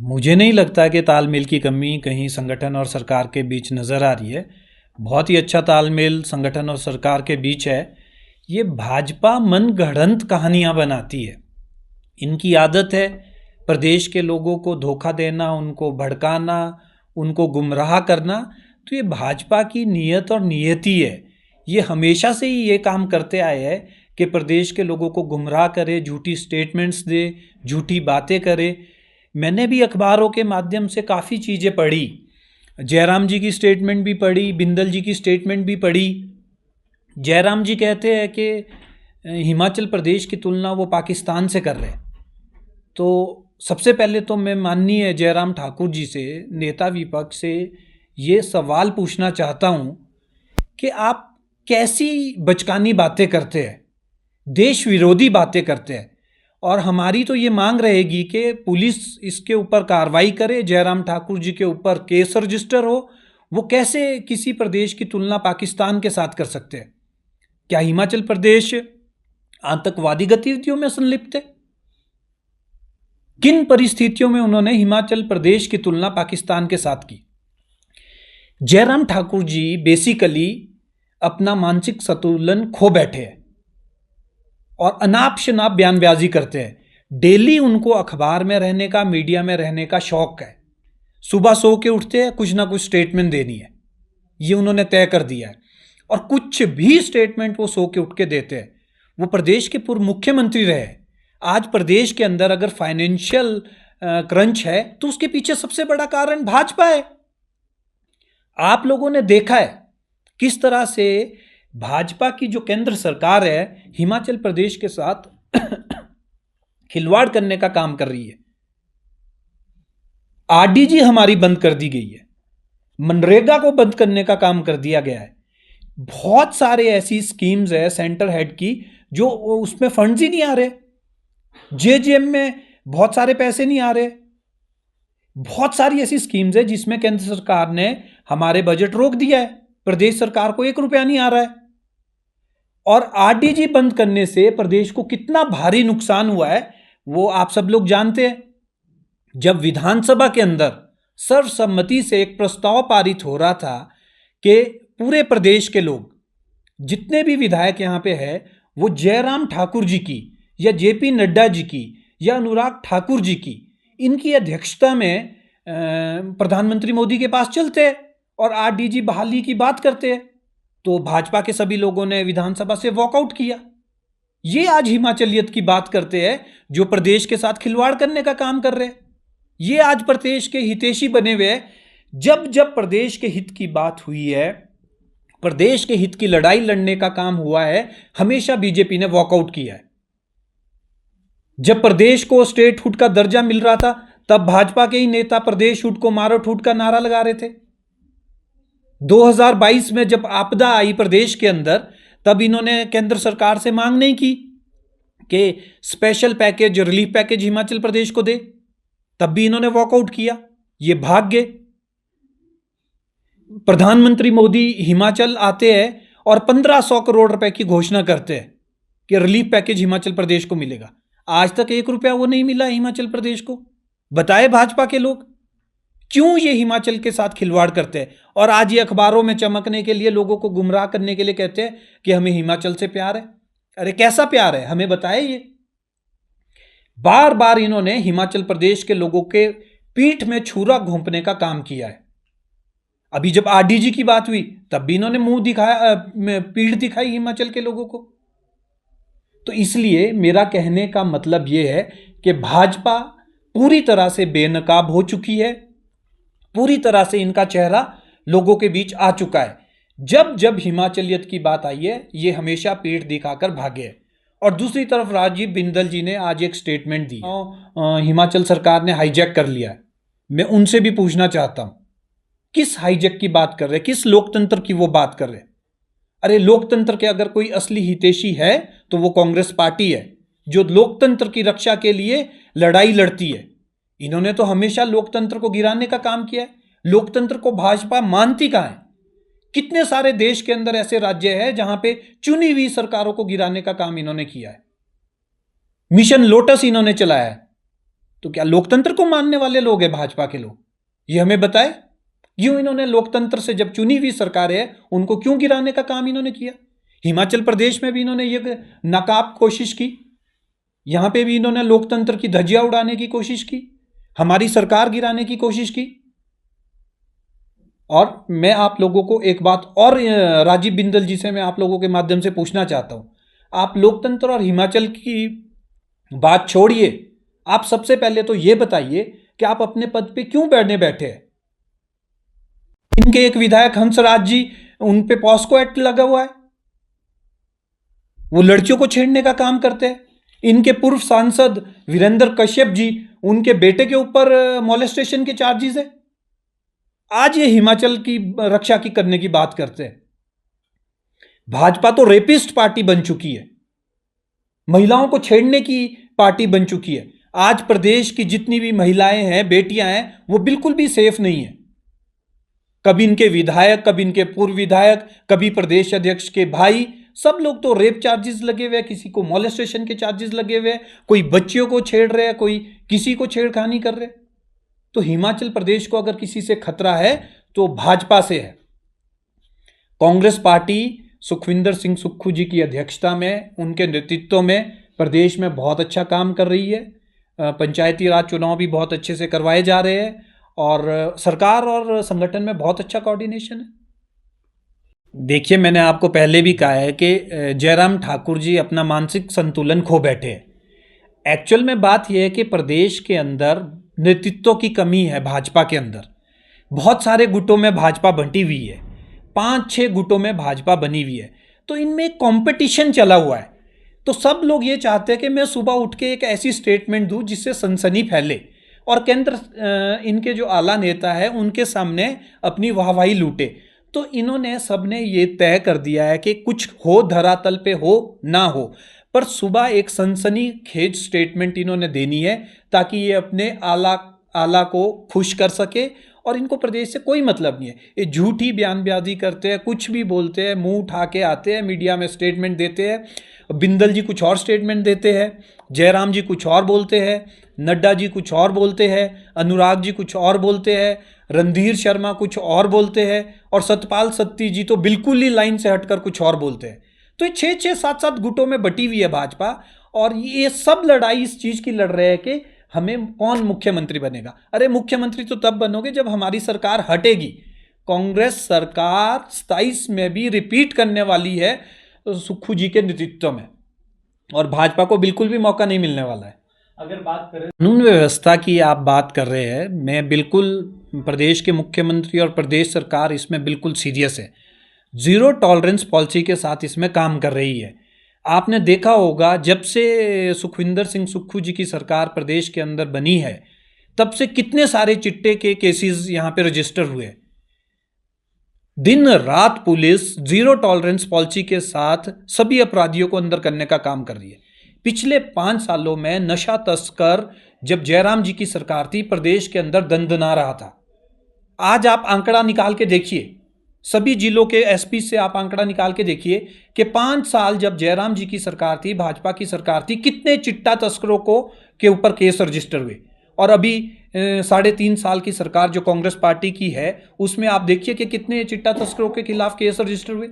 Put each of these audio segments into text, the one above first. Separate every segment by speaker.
Speaker 1: मुझे नहीं लगता कि तालमेल की कमी कहीं संगठन और सरकार के बीच नज़र आ रही है। बहुत ही अच्छा तालमेल संगठन और सरकार के बीच है। ये भाजपा मनगढ़ंत कहानियाँ बनाती है। इनकी आदत है प्रदेश के लोगों को धोखा देना, उनको भड़काना, उनको गुमराह करना। तो ये भाजपा की नीयत और नियति है। ये हमेशा से ही ये काम करते आए हैं कि प्रदेश के लोगों को गुमराह करे, झूठी स्टेटमेंट्स दे, झूठी बातें करे। मैंने भी अखबारों के माध्यम से काफ़ी चीज़ें पढ़ी। जयराम जी की स्टेटमेंट भी पढ़ी, बिंदल जी की स्टेटमेंट भी पढ़ी। जयराम जी कहते हैं कि हिमाचल प्रदेश की तुलना वो पाकिस्तान से कर रहे हैं। तो सबसे पहले तो मैं माननीय जयराम ठाकुर जी से, नेता विपक्ष से ये सवाल पूछना चाहता हूँ कि आप कैसी बचकानी बातें करते हैं, देश विरोधी बातें करते हैं। और हमारी तो ये मांग रहेगी कि पुलिस इसके ऊपर कार्रवाई करे, जयराम ठाकुर जी के ऊपर केस रजिस्टर हो। वो कैसे किसी प्रदेश की तुलना पाकिस्तान के साथ कर सकते हैं? क्या हिमाचल प्रदेश आतंकवादी गतिविधियों में संलिप्त है? किन परिस्थितियों में उन्होंने हिमाचल प्रदेश की तुलना पाकिस्तान के साथ की? जयराम ठाकुर जी बेसिकली अपना मानसिक संतुलन खो बैठे हैं और अनाप शनाप बयानबाजी करते हैं। डेली उनको अखबार में रहने का, मीडिया में रहने का शौक है। सुबह सो के उठते हैं, कुछ ना कुछ स्टेटमेंट देनी है, ये उन्होंने तय कर दिया है। और कुछ भी स्टेटमेंट वो सो के उठ के देते हैं। वो प्रदेश के पूर्व मुख्यमंत्री रहे। आज प्रदेश के अंदर अगर फाइनेंशियल क्रंच है तो उसके पीछे सबसे बड़ा कारण भाजपा है। आप लोगों ने देखा है किस तरह से भाजपा की जो केंद्र सरकार है हिमाचल प्रदेश के साथ खिलवाड़ करने का काम कर रही है। आरडीजी हमारी बंद कर दी गई है, मनरेगा को बंद करने का काम कर दिया गया है। बहुत सारे ऐसी स्कीम्स है सेंटर हेड की जो उसमें फंड्स ही नहीं आ रहे। जेजेएम में बहुत सारे पैसे नहीं आ रहे। बहुत सारी ऐसी स्कीम्स है जिसमें केंद्र सरकार ने हमारे बजट रोक दिया है, प्रदेश सरकार को 1 रुपया नहीं आ रहा है। और आरडीजी बंद करने से प्रदेश को कितना भारी नुकसान हुआ है वो आप सब लोग जानते हैं। जब विधानसभा के अंदर सर्वसम्मति से एक प्रस्ताव पारित हो रहा था कि पूरे प्रदेश के लोग, जितने भी विधायक यहां पे है, वो जयराम ठाकुर जी की या जेपी नड्डा जी की या अनुराग ठाकुर जी की, इनकी अध्यक्षता में प्रधानमंत्री मोदी के पास चलते हैं और आरडीजी बहाली की बात करते हैं, तो भाजपा के सभी लोगों ने विधानसभा से वॉकआउट किया। ये आज हिमाचलियत की बात करते हैं जो प्रदेश के साथ खिलवाड़ करने का काम कर रहे हैं। ये आज प्रदेश के हितैषी बने हुए हैं। जब जब प्रदेश के हित की बात हुई है, प्रदेश के हित की लड़ाई लड़ने का काम हुआ है, हमेशा बीजेपी ने वॉकआउट किया है। जब प्रदेश को स्टेटहुड का दर्जा मिल रहा था तब भाजपा के ही नेता प्रदेश हुड को मारो ठूड का नारा लगा रहे थे। 2022 में जब आपदा आई प्रदेश के अंदर, तब इन्होंने केंद्र सरकार से मांग नहीं की कि special package, relief package Himachal Pradesh को दे, तब भी इन्होंने वॉकआउट किया। ये भाग गए। प्रधानमंत्री मोदी हिमाचल आते हैं और 1500 करोड़ रुपए की घोषणा करते हैं कि रिलीफ पैकेज हिमाचल प्रदेश को मिलेगा। आज तक 1 रुपया वो नहीं मिला हिमाचल प्रदेश को। बताए भाजपा के लोग क्यों ये हिमाचल के साथ खिलवाड़ करते हैं? और आज ये अखबारों में चमकने के लिए, लोगों को गुमराह करने के लिए कहते हैं कि हमें हिमाचल से प्यार है। अरे कैसा प्यार है, हमें बताए। ये बार बार इन्होंने हिमाचल प्रदेश के लोगों के पीठ में छुरा घोंपने का काम किया है। अभी जब आरडीजी की बात हुई तब भी इन्होंने मुंह दिखाया, पीठ दिखाई हिमाचल के लोगों को। तो इसलिए मेरा कहने का मतलब यह है कि भाजपा पूरी तरह से बेनकाब हो चुकी है। पूरी तरह से इनका चेहरा लोगों के बीच आ चुका है। जब जब हिमाचलियत की बात आई है, ये हमेशा पीठ दिखाकर भागे। और दूसरी तरफ राजीव बिंदल जी ने आज एक स्टेटमेंट दी, हिमाचल सरकार ने हाईजैक कर लिया है। मैं उनसे भी पूछना चाहता हूं, किस हाईजैक की बात कर रहे हैं? किस लोकतंत्र की वो बात कर रहे हैं? अरे लोकतंत्र के अगर कोई असली हितैषी है तो वो कांग्रेस पार्टी है, जो लोकतंत्र की रक्षा के लिए लड़ाई लड़ती है। इन्होंने तो हमेशा लोकतंत्र को गिराने का काम किया है। लोकतंत्र को भाजपा मानती कहां है? कितने सारे देश के अंदर ऐसे राज्य हैं जहां पे चुनी हुई सरकारों को गिराने का काम इन्होंने किया है। मिशन लोटस इन्होंने चलाया है। तो क्या लोकतंत्र को मानने वाले लोग हैं भाजपा के लोग? ये हमें बताए, क्यों इन्होंने लोकतंत्र से जब चुनी हुई सरकार है उनको क्यों गिराने का काम इन्होंने किया? हिमाचल प्रदेश में भी इन्होंने ये नाकाब कोशिश की, यहां पे भी इन्होंने लोकतंत्र की धज्जियां उड़ाने की कोशिश की, हमारी सरकार गिराने की कोशिश की। और मैं आप लोगों को एक बात और, राजीव बिंदल जी से मैं आप लोगों के माध्यम से पूछना चाहता हूं, आप लोकतंत्र और हिमाचल की बात छोड़िए, आप सबसे पहले तो यह बताइए कि आप अपने पद पे क्यों बैठे हैं? इनके एक विधायक हंसराज जी, उन पे पॉस्को एक्ट लगा हुआ है, वो लड़कियों को छेड़ने का काम करते हैं। इनके पूर्व सांसद वीरेंद्र कश्यप जी, उनके बेटे के ऊपर मॉलेस्टेशन के चार्जेस है। आज ये हिमाचल की रक्षा की करने की बात करते हैं। भाजपा तो रेपिस्ट पार्टी बन चुकी है, महिलाओं को छेड़ने की पार्टी बन चुकी है। आज प्रदेश की जितनी भी महिलाएं हैं, बेटियां हैं, वो बिल्कुल भी सेफ नहीं है। कभी इनके विधायक, कभी इनके पूर्व विधायक, कभी प्रदेश अध्यक्ष के भाई, सब लोग तो रेप चार्जेस लगे हुए हैं, किसी को मॉलेस्टेशन के चार्जेस लगे हुए हैं, कोई बच्चियों को छेड़ रहे हैं, कोई किसी को छेड़खानी कर रहे। तो हिमाचल प्रदेश को अगर किसी से खतरा है तो भाजपा से है। कांग्रेस पार्टी सुखविंदर सिंह सुक्खू जी की अध्यक्षता में, उनके नेतृत्व में प्रदेश में बहुत अच्छा काम कर रही है। पंचायती राज चुनाव भी बहुत अच्छे से करवाए जा रहे हैं और सरकार और संगठन में बहुत अच्छा कोऑर्डिनेशन है। देखिए, मैंने आपको पहले भी कहा है कि जयराम ठाकुर जी अपना मानसिक संतुलन खो बैठे हैं। एक्चुअल में बात यह है कि प्रदेश के अंदर नेतृत्व की कमी है। भाजपा के अंदर बहुत सारे गुटों में भाजपा बंटी हुई है, 5-6 गुटों में भाजपा बनी हुई है, तो इनमें एक कॉम्पिटिशन चला हुआ है। तो सब लोग ये चाहते हैं कि मैं सुबह उठ के एक ऐसी स्टेटमेंट दूं जिससे सनसनी फैले और केंद्र इनके जो आला नेता है उनके सामने अपनी वाहवाही लूटे। तो इन्होंने सबने ये तय कर दिया है कि कुछ हो धरातल पे हो ना हो, पर सुबह एक सनसनीखेज स्टेटमेंट इन्होंने देनी है ताकि ये अपने आला को खुश कर सके। और इनको प्रदेश से कोई मतलब नहीं है, ये झूठी बयानबाजी करते हैं, कुछ भी बोलते हैं, मुंह उठा के आते हैं, मीडिया में स्टेटमेंट देते हैं। बिंदल जी कुछ और स्टेटमेंट देते हैं, जयराम जी कुछ और बोलते हैं, नड्डा जी कुछ और बोलते हैं, अनुराग जी कुछ और बोलते हैं, रणधीर शर्मा कुछ और बोलते हैं, और सतपाल सत्ती जी तो बिल्कुल ही लाइन से हटकर कुछ और बोलते हैं। तो ये 6-6, 7-7 गुटों में बटी हुई है भाजपा, और ये सब लड़ाई इस चीज की लड़ रहे हैं कि हमें कौन मुख्यमंत्री बनेगा। अरे मुख्यमंत्री तो तब बनोगे जब हमारी सरकार हटेगी। कांग्रेस सरकार 27 में भी रिपीट करने वाली है सुक्खू जी के नेतृत्व में, और भाजपा को बिल्कुल भी मौका नहीं मिलने वाला है। अगर बात करें कानून व्यवस्था की, आप बात कर रहे हैं, मैं बिल्कुल, प्रदेश के मुख्यमंत्री और प्रदेश सरकार इसमें बिल्कुल सीरियस है, जीरो टॉलरेंस पॉलिसी के साथ इसमें काम कर रही है। आपने देखा होगा जब से सुखविंदर सिंह सुक्खू जी की सरकार प्रदेश के अंदर बनी है, तब से कितने सारे चिट्टे के केसेस यहाँ पे रजिस्टर हुए। दिन रात पुलिस जीरो टॉलरेंस पॉलिसी के साथ सभी अपराधियों को अंदर करने का काम कर रही है। पिछले 5 सालों में नशा तस्कर, जब जयराम जी की सरकार थी, प्रदेश के अंदर दंदना रहा था। आज आप आंकड़ा निकाल के देखिए, सभी जिलों के एसपी से आप आंकड़ा निकाल के देखिए कि 5 साल जब जयराम जी की सरकार थी, भाजपा की सरकार थी, कितने चिट्टा तस्करों को के ऊपर केस रजिस्टर हुए। और अभी 3.5 साल की सरकार जो कांग्रेस पार्टी की है, उसमें आप देखिए कि कितने चिट्टा तस्करों के खिलाफ केस रजिस्टर हुए,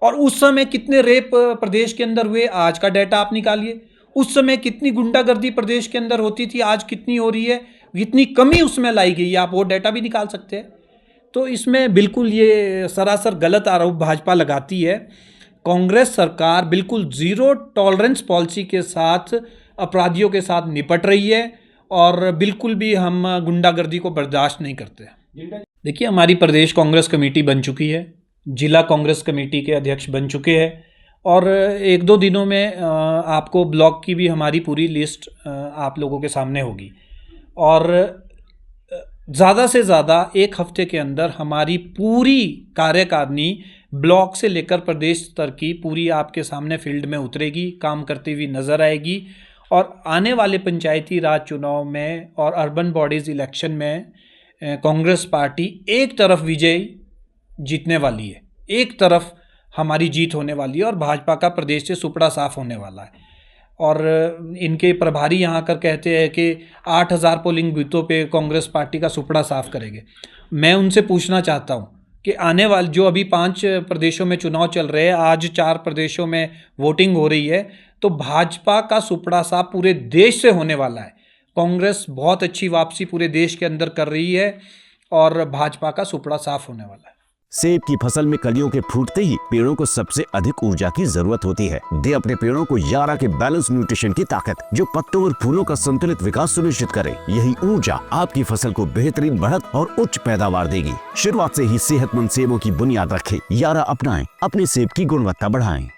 Speaker 1: और उस समय कितने रेप प्रदेश के अंदर हुए, आज का डाटा आप निकालिए। उस समय कितनी गुंडागर्दी प्रदेश के अंदर होती थी, आज कितनी हो रही है, कितनी कमी उसमें लाई गई है, आप वो डाटा भी निकाल सकते हैं। तो इसमें बिल्कुल ये सरासर गलत आरोप भाजपा लगाती है। कांग्रेस सरकार बिल्कुल जीरो टॉलरेंस पॉलिसी के साथ अपराधियों के साथ निपट रही है, और बिल्कुल भी हम गुंडागर्दी को बर्दाश्त नहीं करते। देखिए, हमारी प्रदेश कांग्रेस कमेटी बन चुकी है, जिला कांग्रेस कमेटी के अध्यक्ष बन चुके हैं, और 1-2 दिनों में आपको ब्लॉक की भी हमारी पूरी लिस्ट आप लोगों के सामने होगी, और ज़्यादा से ज़्यादा 1 हफ्ते के अंदर हमारी पूरी कार्यकारिणी ब्लॉक से लेकर प्रदेश स्तर की पूरी आपके सामने फील्ड में उतरेगी, काम करती हुई नज़र आएगी। और आने वाले पंचायती राज चुनाव में और अर्बन बॉडीज़ इलेक्शन में कांग्रेस पार्टी एक तरफ विजय जीतने वाली है, एक तरफ हमारी जीत होने वाली है, और भाजपा का प्रदेश से सुपड़ा साफ होने वाला है। और इनके प्रभारी यहाँ कर कहते हैं कि 8,000 पोलिंग बूथों पे कांग्रेस पार्टी का सुपड़ा साफ करेंगे। मैं उनसे पूछना चाहता हूँ कि आने वाले जो अभी 5 प्रदेशों में चुनाव चल रहे हैं, आज 4 प्रदेशों में वोटिंग हो रही है, तो भाजपा का सुपड़ा साफ पूरे देश से होने वाला है। कांग्रेस बहुत अच्छी वापसी पूरे देश के अंदर कर रही है और भाजपा का सुपड़ा साफ होने वाला है।
Speaker 2: सेब की फसल में कलियों के फूटते ही पेड़ों को सबसे अधिक ऊर्जा की जरूरत होती है। दे अपने पेड़ों को यारा के बैलेंस न्यूट्रिशन की ताकत, जो पत्तों और फूलों का संतुलित विकास सुनिश्चित करे। यही ऊर्जा आपकी फसल को बेहतरीन बढ़त और उच्च पैदावार देगी। शुरुआत से ही सेहतमंद सेबों की बुनियाद रखें। यारा अपनाएं, अपने सेब की गुणवत्ता बढ़ाएं।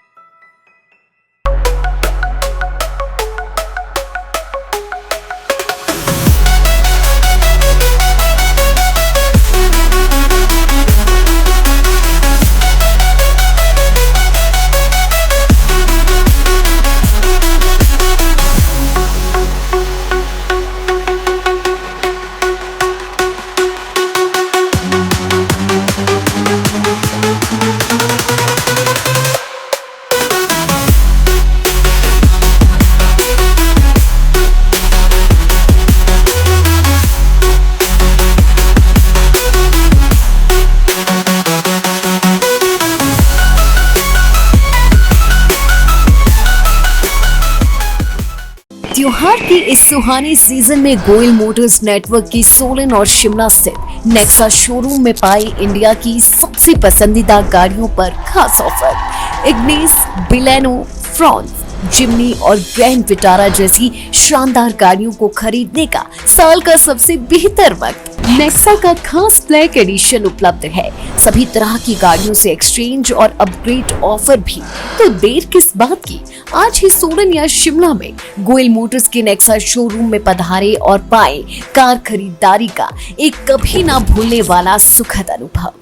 Speaker 3: त्योहार के इस सुहाने सीजन में गोयल मोटर्स नेटवर्क की सोलन और शिमला स्थित नेक्सा शोरूम में पाई इंडिया की सबसे पसंदीदा गाड़ियों पर खास ऑफर। इग्निस, बिलेनो, फ्रॉन्स, जिम्नी और ग्रैंड विटारा जैसी शानदार गाड़ियों को खरीदने का साल का सबसे बेहतर वक्त। नेक्सा का खास ब्लैक एडिशन उपलब्ध है। सभी तरह की गाड़ियों से एक्सचेंज और अपग्रेड ऑफर भी। तो देर किस बात की, आज ही सोलन या शिमला में गोयल मोटर्स के नेक्सा शोरूम में पधारे और पाए कार खरीदारी का एक कभी ना भूलने वाला सुखद अनुभव।